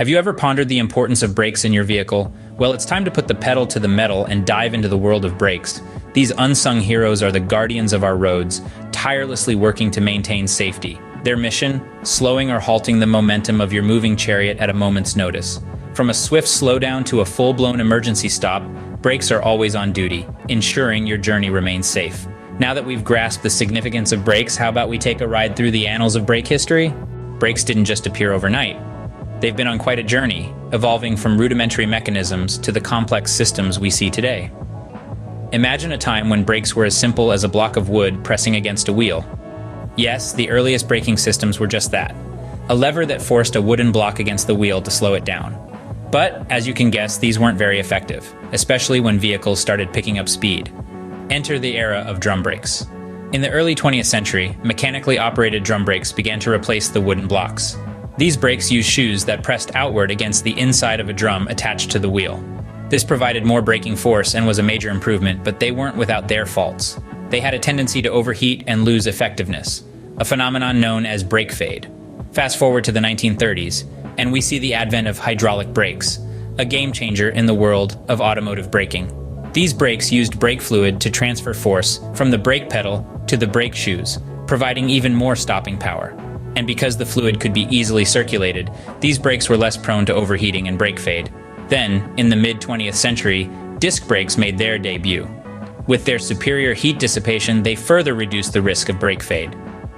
Have you ever pondered the importance of brakes in your vehicle? Well, it's time to put the pedal to the metal and dive into the world of brakes. These unsung heroes are the guardians of our roads, tirelessly working to maintain safety. Their mission? Slowing or halting the momentum of your moving chariot at a moment's notice. From a swift slowdown to a full-blown emergency stop, brakes are always on duty, ensuring your journey remains safe. Now that we've grasped the significance of brakes, how about we take a ride through the annals of brake history? Brakes didn't just appear overnight. They've been on quite a journey, evolving from rudimentary mechanisms to the complex systems we see today. Imagine a time when brakes were as simple as a block of wood pressing against a wheel. Yes, the earliest braking systems were just that, a lever that forced a wooden block against the wheel to slow it down. But, as you can guess, these weren't very effective, especially when vehicles started picking up speed. Enter the era of drum brakes. In the early 20th century, mechanically operated drum brakes began to replace the wooden blocks. These brakes used shoes that pressed outward against the inside of a drum attached to the wheel. This provided more braking force and was a major improvement, but they weren't without their faults. They had a tendency to overheat and lose effectiveness, a phenomenon known as brake fade. Fast forward to the 1930s, and we see the advent of hydraulic brakes, a game changer in the world of automotive braking. These brakes used brake fluid to transfer force from the brake pedal to the brake shoes, providing even more stopping power. And because the fluid could be easily circulated, these brakes were less prone to overheating and brake fade. Then, in the mid-20th century, disc brakes made their debut. With their superior heat dissipation, they further reduced the risk of brake fade.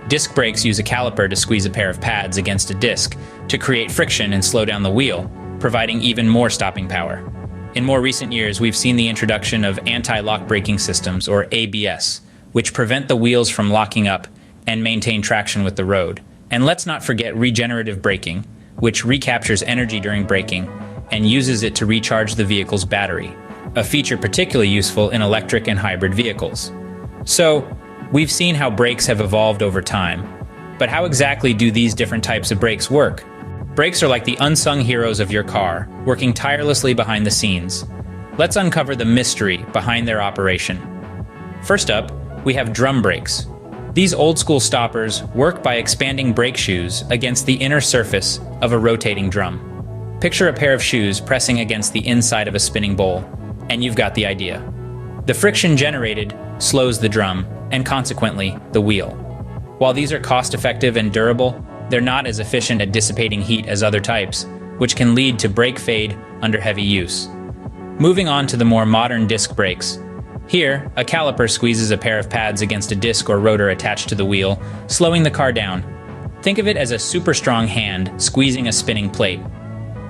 Disc brakes use a caliper to squeeze a pair of pads against a disc to create friction and slow down the wheel, providing even more stopping power. In more recent years, we've seen the introduction of anti-lock braking systems, or ABS, which prevent the wheels from locking up and maintain traction with the road. And let's not forget regenerative braking, which recaptures energy during braking and uses it to recharge the vehicle's battery, a feature particularly useful in electric and hybrid vehicles. So, we've seen how brakes have evolved over time, but how exactly do these different types of brakes work? Brakes are like the unsung heroes of your car, working tirelessly behind the scenes. Let's uncover the mystery behind their operation. First up, we have drum brakes. These old-school stoppers work by expanding brake shoes against the inner surface of a rotating drum. Picture a pair of shoes pressing against the inside of a spinning bowl, and you've got the idea. The friction generated slows the drum, and consequently, the wheel. While these are cost-effective and durable, they're not as efficient at dissipating heat as other types, which can lead to brake fade under heavy use. Moving on to the more modern disc brakes. Here, a caliper squeezes a pair of pads against a disc or rotor attached to the wheel, slowing the car down. Think of it as a super strong hand squeezing a spinning plate.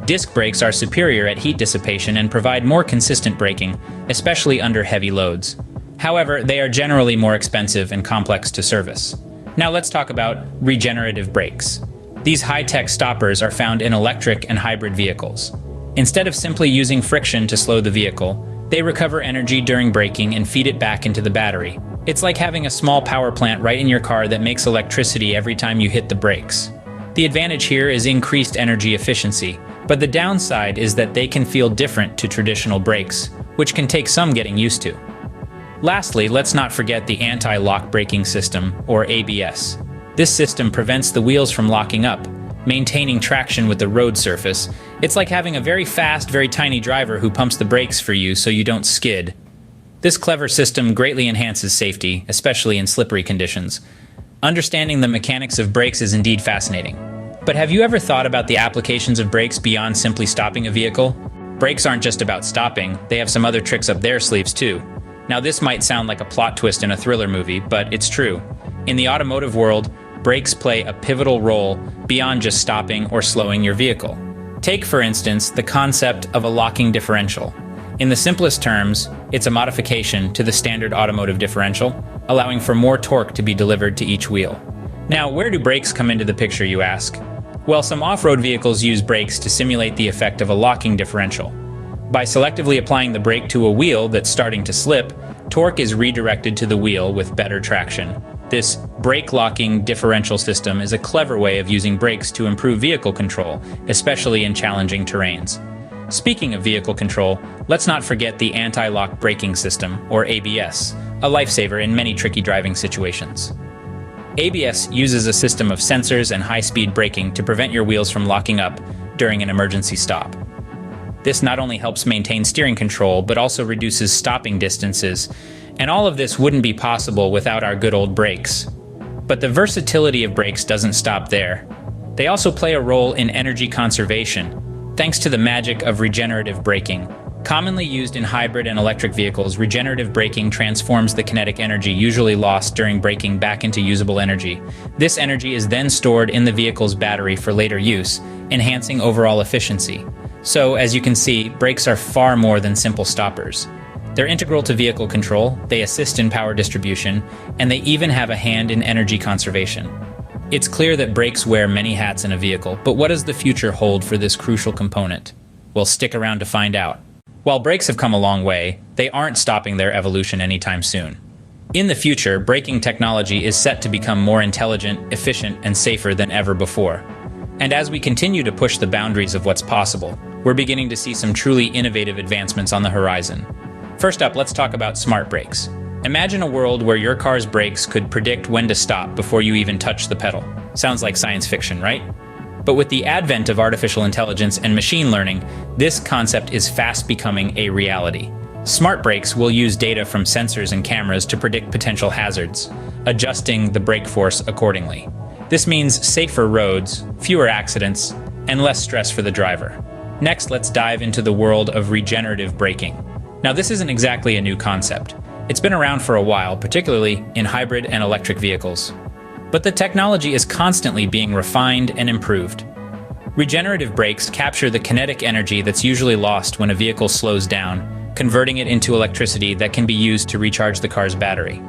Disc brakes are superior at heat dissipation and provide more consistent braking, especially under heavy loads. However, they are generally more expensive and complex to service. Now let's talk about regenerative brakes. These high-tech stoppers are found in electric and hybrid vehicles. Instead of simply using friction to slow the vehicle, they recover energy during braking and feed it back into the battery. It's like having a small power plant right in your car that makes electricity every time you hit the brakes. The advantage here is increased energy efficiency, but the downside is that they can feel different to traditional brakes, which can take some getting used to. Lastly, let's not forget the anti-lock braking system, or ABS. This system prevents the wheels from locking up, maintaining traction with the road surface. It's like having a very fast, very tiny driver who pumps the brakes for you so you don't skid. This clever system greatly enhances safety, especially in slippery conditions. Understanding the mechanics of brakes is indeed fascinating. But have you ever thought about the applications of brakes beyond simply stopping a vehicle? Brakes aren't just about stopping, they have some other tricks up their sleeves too. Now this might sound like a plot twist in a thriller movie, but it's true. In the automotive world, brakes play a pivotal role beyond just stopping or slowing your vehicle. Take, for instance, the concept of a locking differential. In the simplest terms, it's a modification to the standard automotive differential, allowing for more torque to be delivered to each wheel. Now, where do brakes come into the picture, you ask? Well, some off-road vehicles use brakes to simulate the effect of a locking differential. By selectively applying the brake to a wheel that's starting to slip, torque is redirected to the wheel with better traction. This brake-locking differential system is a clever way of using brakes to improve vehicle control, especially in challenging terrains. Speaking of vehicle control, let's not forget the anti-lock braking system, or ABS, a lifesaver in many tricky driving situations. ABS uses a system of sensors and high-speed braking to prevent your wheels from locking up during an emergency stop. This not only helps maintain steering control, but also reduces stopping distances, and all of this wouldn't be possible without our good old brakes. But the versatility of brakes doesn't stop there. They also play a role in energy conservation, thanks to the magic of regenerative braking. Commonly used in hybrid and electric vehicles, regenerative braking transforms the kinetic energy usually lost during braking back into usable energy. This energy is then stored in the vehicle's battery for later use, enhancing overall efficiency. So, as you can see, brakes are far more than simple stoppers. They're integral to vehicle control, they assist in power distribution, and they even have a hand in energy conservation. It's clear that brakes wear many hats in a vehicle, but what does the future hold for this crucial component? Well, stick around to find out. While brakes have come a long way, they aren't stopping their evolution anytime soon. In the future, braking technology is set to become more intelligent, efficient, and safer than ever before. And as we continue to push the boundaries of what's possible, we're beginning to see some truly innovative advancements on the horizon. First up, let's talk about smart brakes. Imagine a world where your car's brakes could predict when to stop before you even touch the pedal. Sounds like science fiction, right? But with the advent of artificial intelligence and machine learning, this concept is fast becoming a reality. Smart brakes will use data from sensors and cameras to predict potential hazards, adjusting the brake force accordingly. This means safer roads, fewer accidents, and less stress for the driver. Next, let's dive into the world of regenerative braking. Now, this isn't exactly a new concept. It's been around for a while, particularly in hybrid and electric vehicles. But the technology is constantly being refined and improved. Regenerative brakes capture the kinetic energy that's usually lost when a vehicle slows down, converting it into electricity that can be used to recharge the car's battery.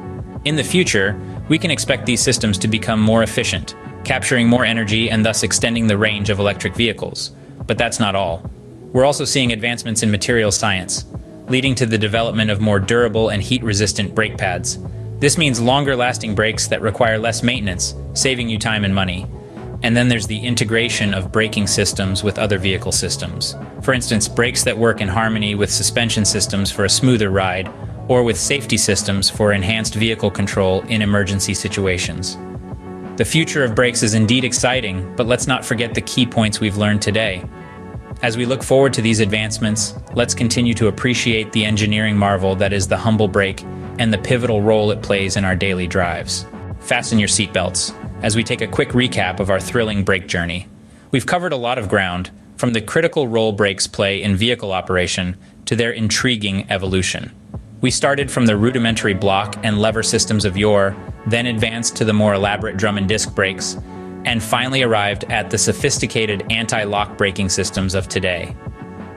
In the future, we can expect these systems to become more efficient, capturing more energy and thus extending the range of electric vehicles. But that's not all. We're also seeing advancements in material science, leading to the development of more durable and heat-resistant brake pads. This means longer-lasting brakes that require less maintenance, saving you time and money. And then there's the integration of braking systems with other vehicle systems. For instance, brakes that work in harmony with suspension systems for a smoother ride, or with safety systems for enhanced vehicle control in emergency situations. The future of brakes is indeed exciting, but let's not forget the key points we've learned today. As we look forward to these advancements, let's continue to appreciate the engineering marvel that is the humble brake and the pivotal role it plays in our daily drives. Fasten your seatbelts as we take a quick recap of our thrilling brake journey. We've covered a lot of ground, from the critical role brakes play in vehicle operation to their intriguing evolution. We started from the rudimentary block and lever systems of yore, then advanced to the more elaborate drum and disc brakes, and finally arrived at the sophisticated anti-lock braking systems of today.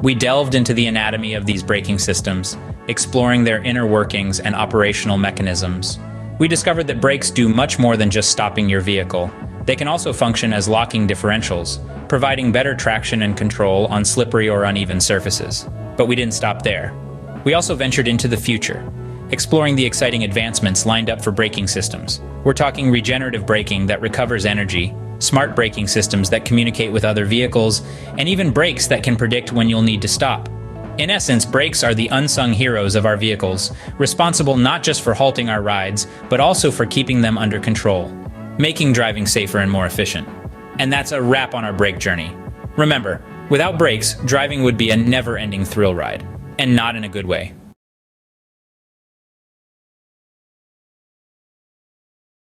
We delved into the anatomy of these braking systems, exploring their inner workings and operational mechanisms. We discovered that brakes do much more than just stopping your vehicle. They can also function as locking differentials, providing better traction and control on slippery or uneven surfaces. But we didn't stop there. We also ventured into the future, exploring the exciting advancements lined up for braking systems. We're talking regenerative braking that recovers energy, smart braking systems that communicate with other vehicles, and even brakes that can predict when you'll need to stop. In essence, brakes are the unsung heroes of our vehicles, responsible not just for halting our rides, but also for keeping them under control, making driving safer and more efficient. And that's a wrap on our brake journey. Remember, without brakes, driving would be a never-ending thrill ride, and not in a good way.